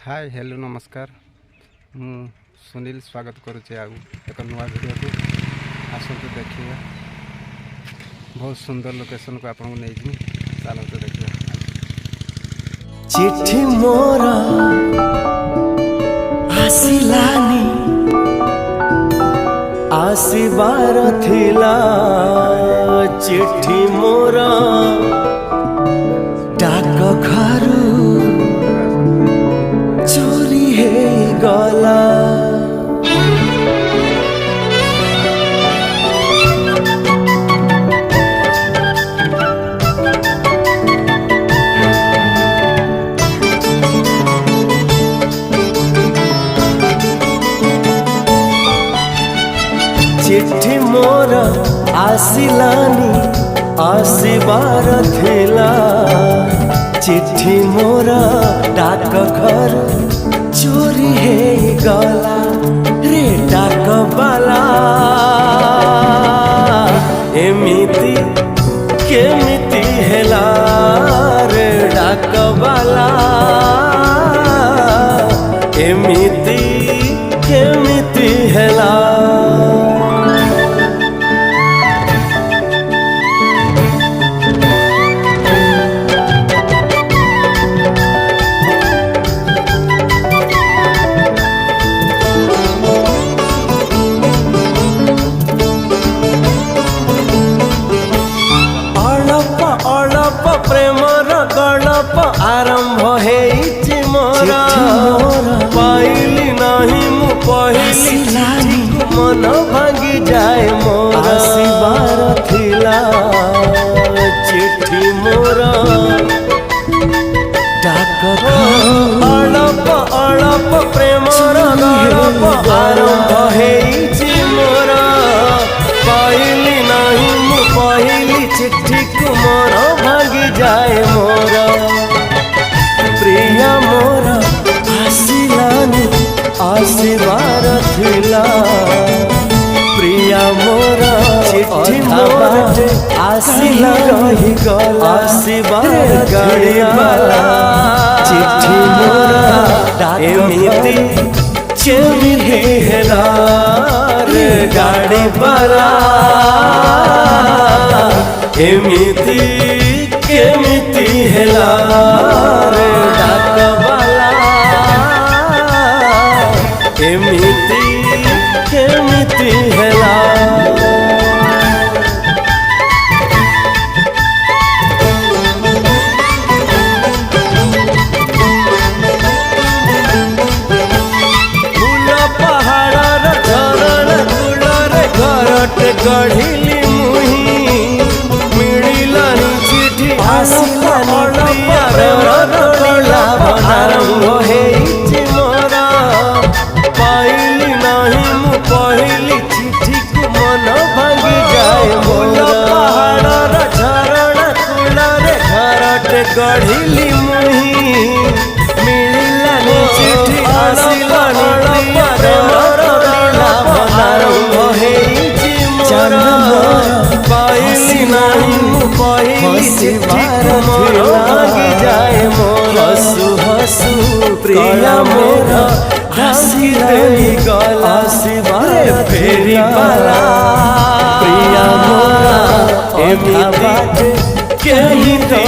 Hi hello नमस्कार मु सुनील स्वागत करुचे आउ एक नुआ वीडियो को आसतु देखिए। बहुत सुंदर लोकेशन को आपको नहीं चलते देखिए। चिट्ठी मोरा आसिलानी आसीबार थिला चिट्ठी मोरा डाक घरू चोरी हे गला चिट्ठी मोरा आसिलानी आसीबार थिला चिट्ठी मोरा डाक घर चोरी हे गला रे डाक बाला एमिति केमिति हेला रे डाक बाला एमिति केमिति हेला। प्रेमर गणप आरंभ हेइछि मोरा पाइली नहीं मु पहिली मन भांगी जाए मोरा आसीबार थिला चिट्ठी मोरा डाक अड़प अड़प प्रेमर गणप आरंभ हेइछि मोरा पाइली नहीं मु पहिली चिट्ठी को मोरा भांगी जाए मोरा प्रिया मोरा आसिलानी आसीबार थिला प्रिया मोरा चिट्ठी मोरा आसिला रही गला आसीबार गाड़ी वाला चिट्ठी मोरा एमिति केमिति हेला रे गाड़ी वाला एमिति केमिति हेला रे डाक बाला एमिति केमिति हेला। फूल पहाड़ झरण कूलर घरटे गढ़िली आरंभ हेइछि मोरा पाइली नहीं मु पहिली चिट्ठी को मन भांगी जाए मोरा पहाड़ झरण कूलर घरटे गढ़िली मुही मिलिलानी चिट्ठी आसिलानी आरंभ हेइछि मोरा पाइली नहीं मु पहिली चिट्ठी को मन भांगी जाए मोरा हसु हसु प्रिया मोरा हंसी देली गला आसीबार फेरी वाला प्रिया मोरा एमिति केमिति